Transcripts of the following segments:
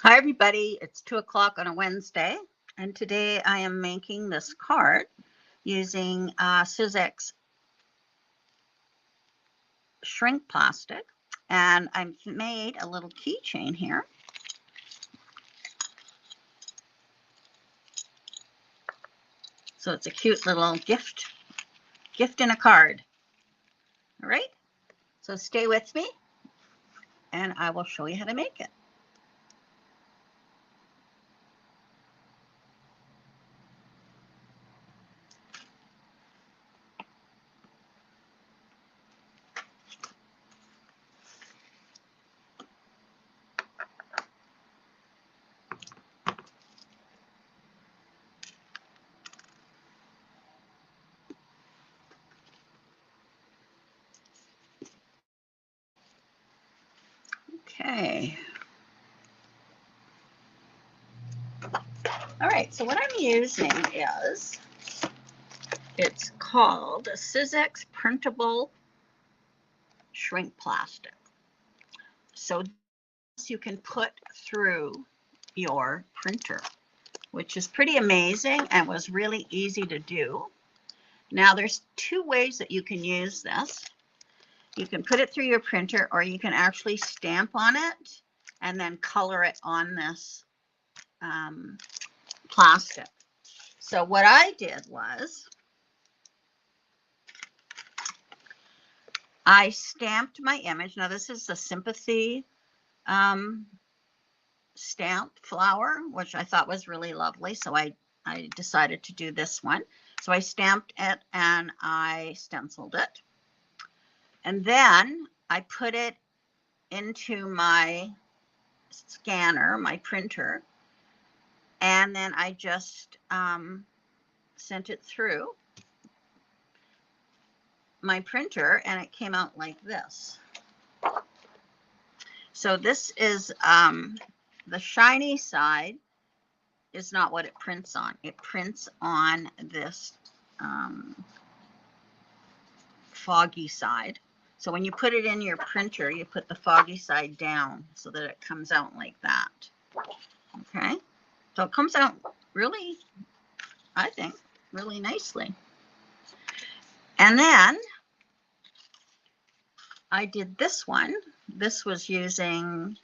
Hi everybody, it's 2 o'clock on a Wednesday, and today I am making this card using Suzek's shrink plastic, and I've made a little keychain here. So it's a cute little gift in a card. All right, so stay with me and I will show you how to make it. Okay. All right, so what I'm using is, it's called Suzek's printable shrink plastic. So you can put through your printer, which is pretty amazing and was really easy to do. Now there's two ways that you can use this. You can put it through your printer, or you can actually stamp on it and then color it on this plastic. So what I did was I stamped my image. Now this is the sympathy stamped flower, which I thought was really lovely. So I decided to do this one. So I stamped it and I stenciled it. And then I put it into my scanner, my printer, and then I just sent it through my printer, and it came out like this. So this is the shiny side is not what it prints on. It prints on this foggy side. So when you put it in your printer, you put the foggy side down so that it comes out like that. Okay, so it comes out really, I think, really nicely. And then I did this one. This was using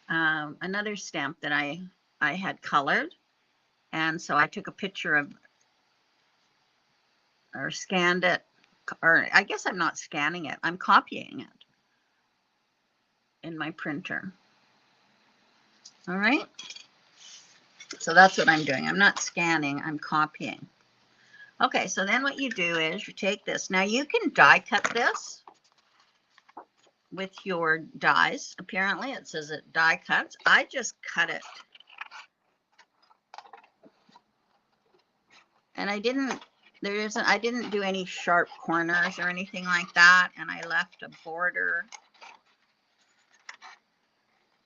another stamp that I had colored. And so I took a picture of, or scanned it, or I guess I'm not scanning it, I'm copying it in my printer. All right. So that's what I'm doing. I'm not scanning, I'm copying. Okay, so then what you do is you take this. Now you can die cut this with your dies. Apparently it says it die cuts. I just cut it. And I didn't do any sharp corners or anything like that. And I left a border.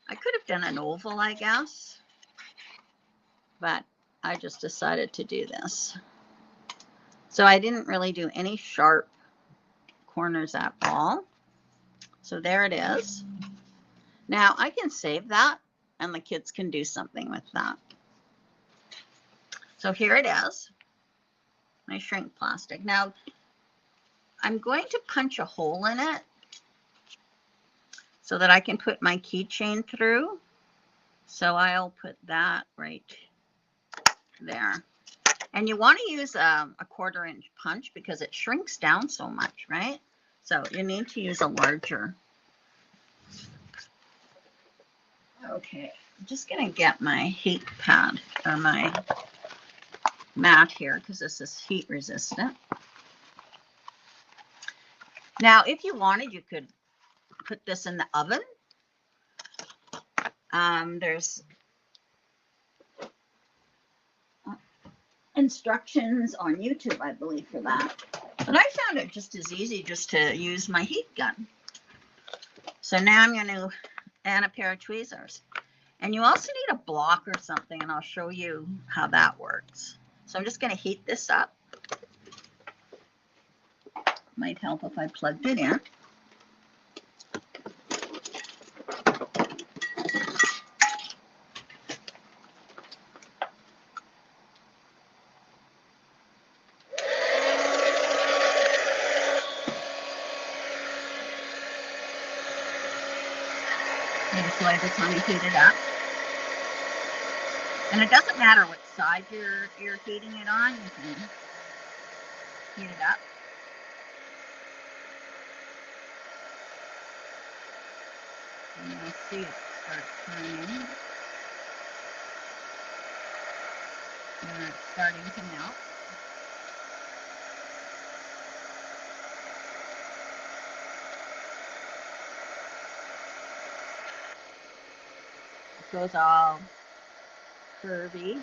I could have done an oval, I guess, but I just decided to do this. So I didn't really do any sharp corners at all. So there it is. Now I can save that and the kids can do something with that. So here it is, my shrink plastic. Now I'm going to punch a hole in it so that I can put my keychain through. So I'll put that right there. And you want to use a 1/4-inch punch because it shrinks down so much, right? So you need to use a larger. Okay, I'm just going to get my heat pad or my mat here because this is heat resistant. Now, if you wanted, you could put this in the oven. There's instructions on YouTube, I believe, for that. But I found it just as easy just to use my heat gun. So now I'm going to add a pair of tweezers. And you also need a block or something, and I'll show you how that works. So I'm just going to heat this up. Might help if I plugged it in. Okay, so I just want to heat it up. And it doesn't matter what side you're heating it on, you can heat it up. And you'll see it start turning. And it's starting to melt. It goes all curvy,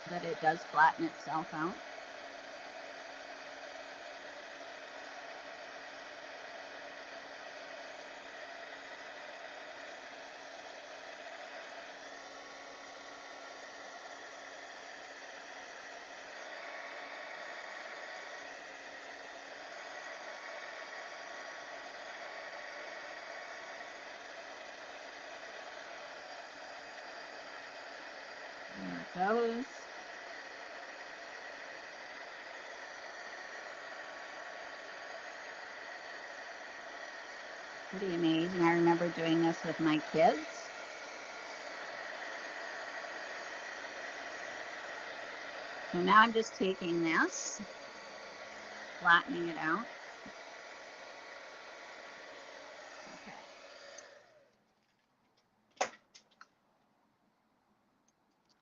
but it does flatten itself out. There it goes. Pretty amazing. I remember doing this with my kids. So now I'm just taking this, flattening it out. Okay.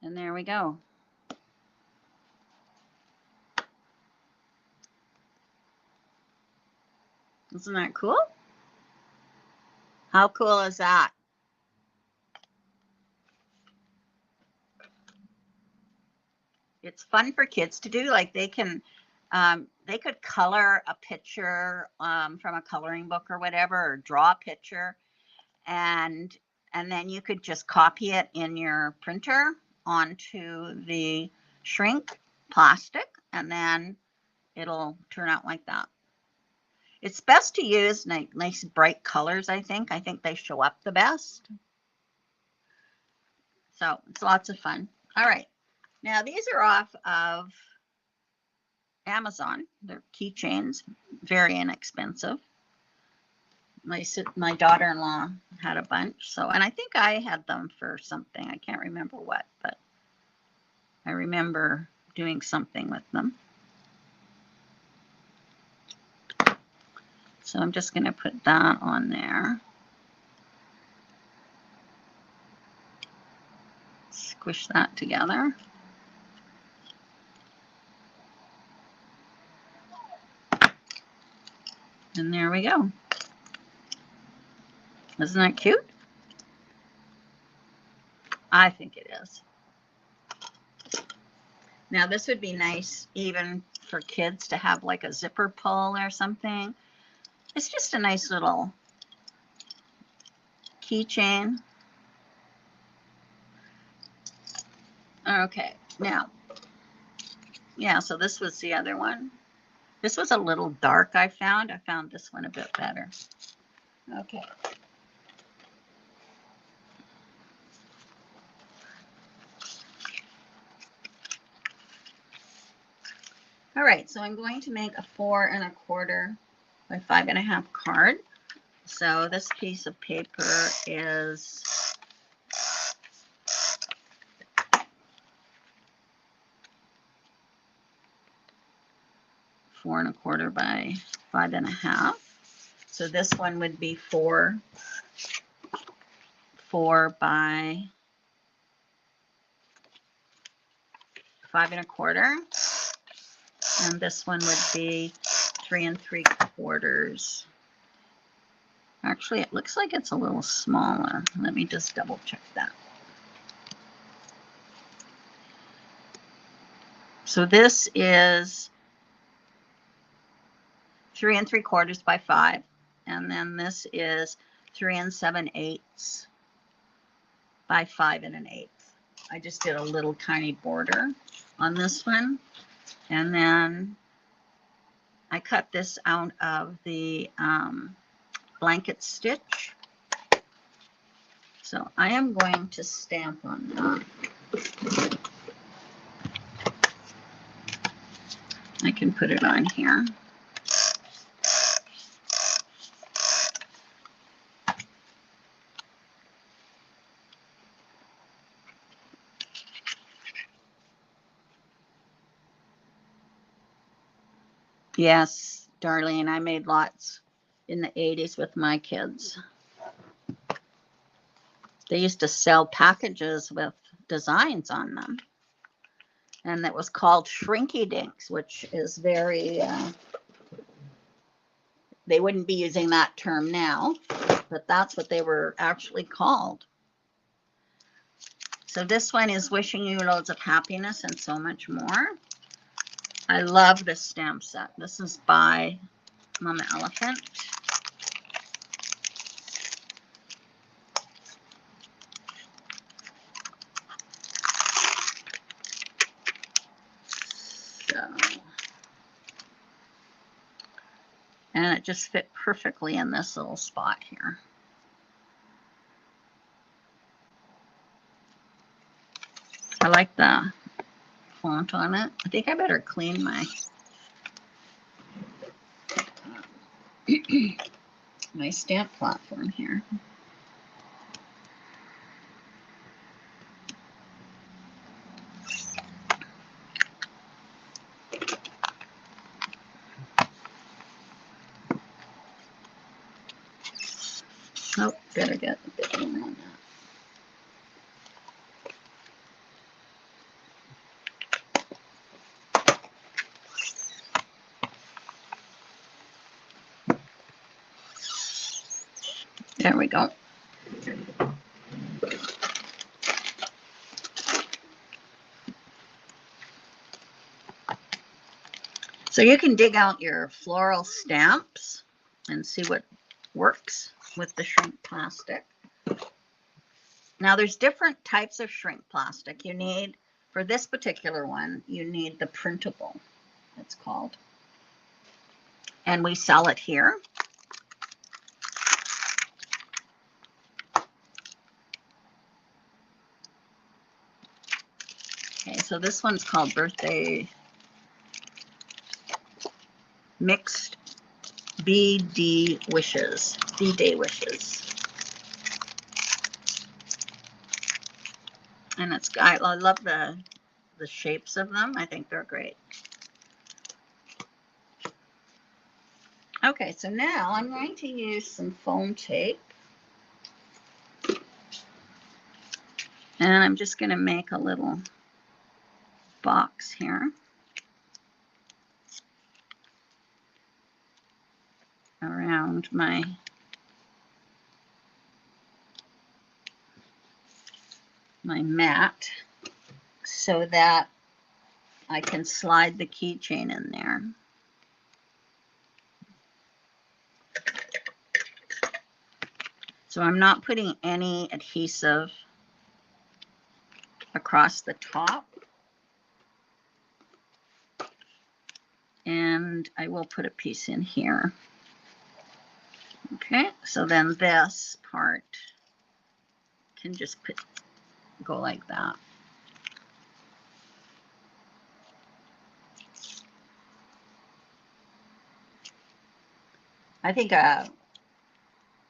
And there we go. Isn't that cool? How cool is that? It's fun for kids to do. Like they could color a picture from a coloring book or whatever, or draw a picture, and then you could just copy it in your printer onto the shrink plastic, and then it'll turn out like that. It's best to use nice bright colors, I think. I think they show up the best. So it's lots of fun. All right. Now these are off of Amazon. They're keychains, very inexpensive. My daughter-in-law had a bunch. So, and I think I had them for something. I can't remember what, but I remember doing something with them. So I'm just going to put that on there. Squish that together. And there we go. Isn't that cute? I think it is. Now this would be nice even for kids to have like a zipper pull or something. It's just a nice little keychain. Okay, now, yeah, so this was the other one. This was a little dark, I found. I found this one a bit better. Okay. All right, so I'm going to make a 4 1/4 by 5 1/2 card. So this piece of paper is 4 1/4 by 5 1/2. So this one would be 4 by 5 1/4. And this one would be 3 3/4. Actually, it looks like it's a little smaller. Let me just double check that. So this is 3 3/4 by 5. And then this is 3 7/8 by 5 1/8. I just did a little tiny border on this one. And then I cut this out of the blanket stitch. So I am going to stamp on that. I can put it on here. Yes, Darlene, I made lots in the 80s with my kids. They used to sell packages with designs on them. And that was called Shrinky Dinks, which is very, they wouldn't be using that term now, but that's what they were actually called. So this one is wishing you loads of happiness and so much more. I love this stamp set. This is by Mama Elephant. So, and it just fit perfectly in this little spot here. I like the font on it. I think I better clean my my stamp platform here. Oh, better get a bit more on that. There we go. So you can dig out your floral stamps and see what works with the shrink plastic. Now there's different types of shrink plastic. You need, for this particular one, you need the printable, it's called. And we sell it here. Okay, so this one's called Birthday Mixed BD Wishes, B-Day Wishes. And it's, I love the shapes of them. I think they're great. Okay, so now I'm going to use some foam tape. And I'm just going to make a little box here around my mat so that I can slide the keychain in there. So I'm not putting any adhesive across the top. And I will put a piece in here. Okay, so then this part can just go like that. I think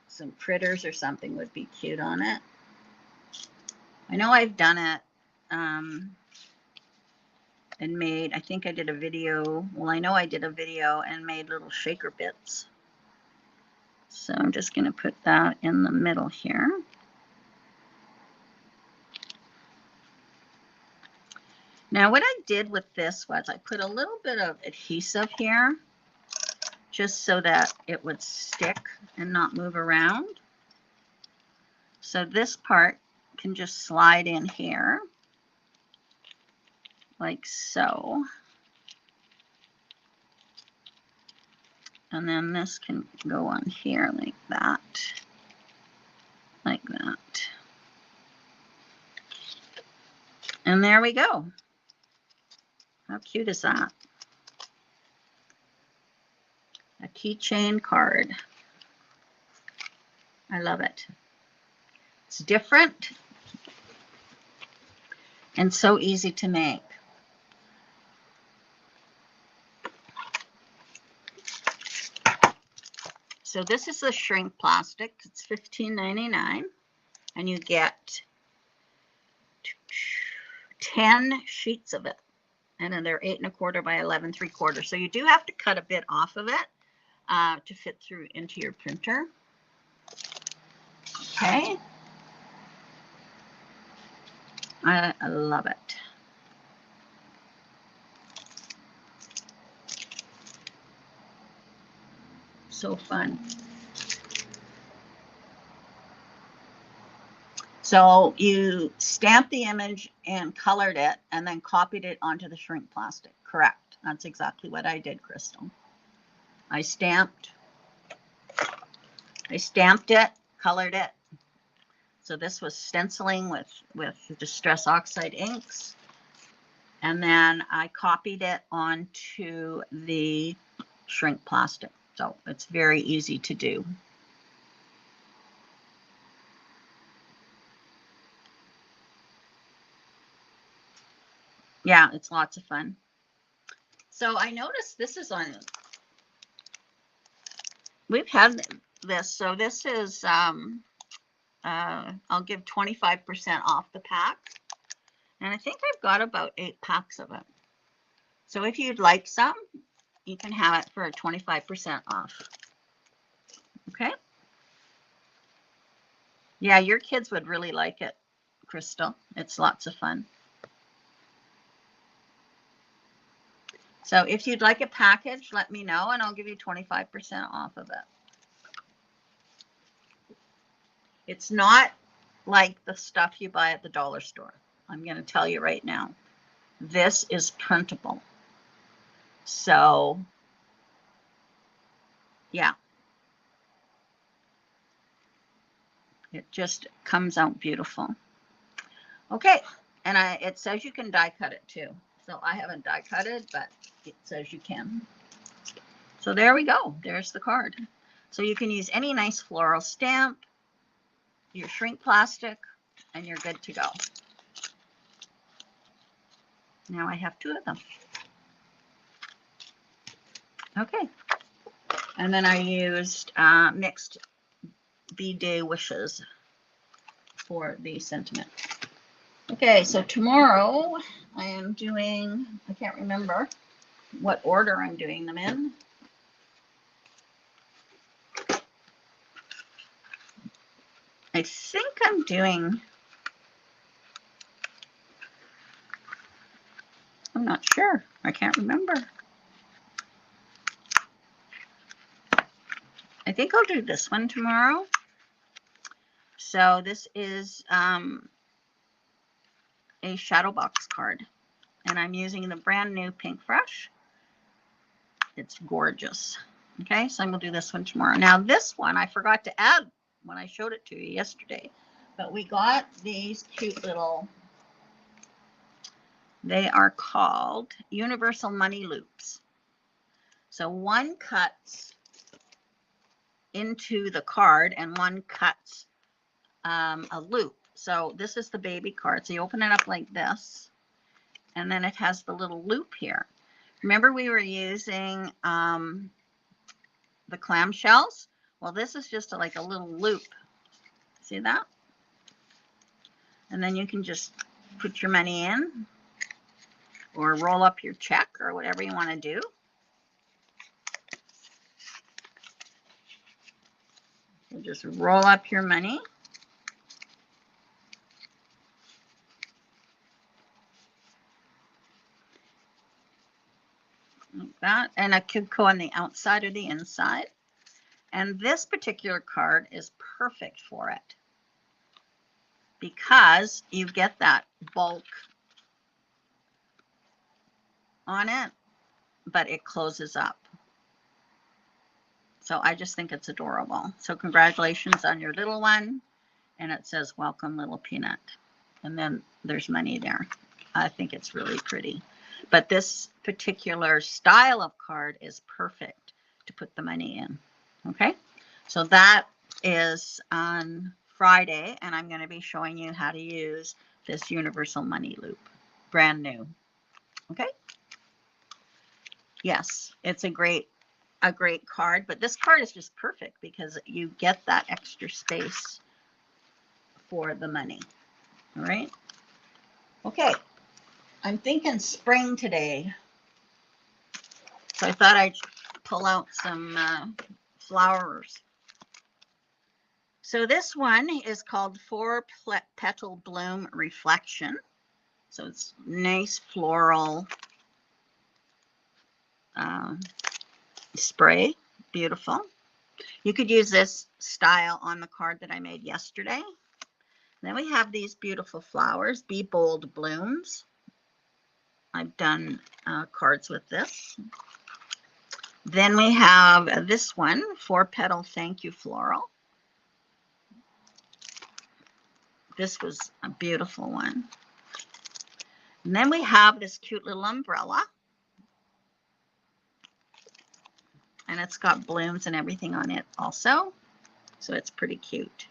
some critters or something would be cute on it. I know I've done it and made, I think I did a video, well, I know I did a video and made little shaker bits. So I'm just going to put that in the middle here. Now what I did with this was I put a little bit of adhesive here just so that it would stick and not move around. So this part can just slide in here like so. And then this can go on here like that. Like that. And there we go. How cute is that? A keychain card. I love it. It's different and so easy to make. So this is the shrink plastic. It's $15.99 and you get 10 sheets of it. And then they're 8 1/4 by 11 3/4. So you do have to cut a bit off of it to fit through into your printer. Okay. I love it. So fun. So you stamped the image and colored it and then copied it onto the shrink plastic. Correct. That's exactly what I did, Crystal. I stamped it, colored it. So this was stenciling with Distress Oxide inks. And then I copied it onto the shrink plastic. So it's very easy to do. Yeah, it's lots of fun. So I noticed this is on, we've had this. So this is, I'll give 25% off the pack. And I think I've got about 8 packs of it. So if you'd like some, you can have it for 25% off. Okay. Yeah, your kids would really like it, Crystal. It's lots of fun. So if you'd like a package, let me know and I'll give you 25% off of it. It's not like the stuff you buy at the dollar store. I'm going to tell you right now. This is printable. So, yeah. It just comes out beautiful. Okay. And it says you can die cut it too. So I haven't die cut it, but it says you can. So there we go. There's the card. So you can use any nice floral stamp, your shrink plastic, and you're good to go. Now I have 2 of them. Okay. And then I used mixed B-Day wishes for the sentiment. Okay, so tomorrow I am doing, I can't remember what order I'm doing them in. I think I'm doing, I'm not sure. I can't remember. I think I'll do this one tomorrow. So this is a shadow box card. And I'm using the brand new Pink Fresh. It's gorgeous. Okay, so I'm going to do this one tomorrow. Now this one I forgot to add when I showed it to you yesterday. But we got these cute little, they are called Universal Money Loops. So one cuts into the card and one cuts a loop. So this is the baby card. So you open it up like this. And then it has the little loop here. Remember we were using the clamshells? Well, this is just like a little loop. See that? And then you can just put your money in or roll up your check or whatever you want to do. So just roll up your money. Like that. And it could go on the outside or the inside. And this particular card is perfect for it because you get that bulk on it, but it closes up. So I just think it's adorable. So congratulations on your little one. And it says, welcome, little peanut. And then there's money there. I think it's really pretty. But this particular style of card is perfect to put the money in. Okay. So that is on Friday. And I'm going to be showing you how to use this Universal Money Loop. Brand new. Okay. Yes, it's a great card, but this card is just perfect because you get that extra space for the money. All right. Okay. I'm thinking spring today. So I thought I'd pull out some flowers. So this one is called Four Petal Bloom Reflection. So it's nice floral spray. Beautiful. You could use this style on the card that I made yesterday. Then we have these beautiful flowers, Be Bold Blooms. I've done cards with this. Then we have this one, 4-Petal Thank You Floral. This was a beautiful one. And then we have this cute little umbrella. And it's got blooms and everything on it also. So it's pretty cute.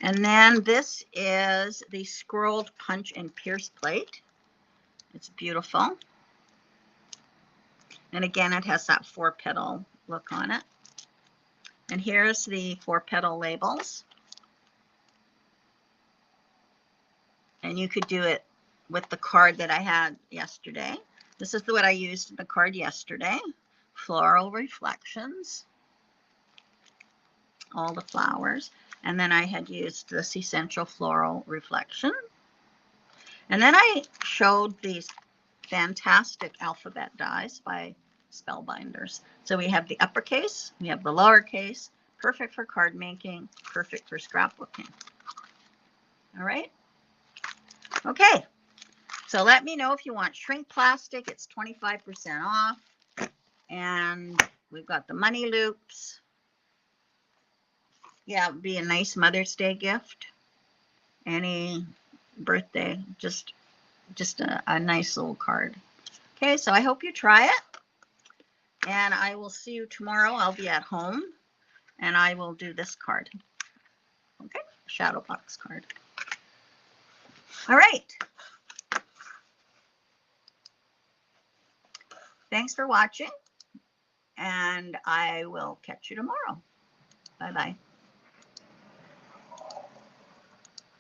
And then this is the Scrolled Punch and Pierce plate. It's beautiful. And again, it has that 4-petal look on it. And here's the 4-petal labels. And you could do it with the card that I had yesterday. This is what I used in the card yesterday. Floral Reflections. All the flowers. And then I had used this Essential Floral Reflection. And then I showed these fantastic alphabet dies by Spellbinders. So we have the uppercase, we have the lowercase, perfect for card making, perfect for scrapbooking. All right. Okay. So let me know if you want shrink plastic. It's 25% off. And we've got the money loops. Yeah, it would be a nice Mother's Day gift. Any birthday, just a nice little card. Okay, so I hope you try it. And I will see you tomorrow. I'll be at home. And I will do this card. Okay, shadow box card. All right. Thanks for watching. And I will catch you tomorrow. Bye-bye.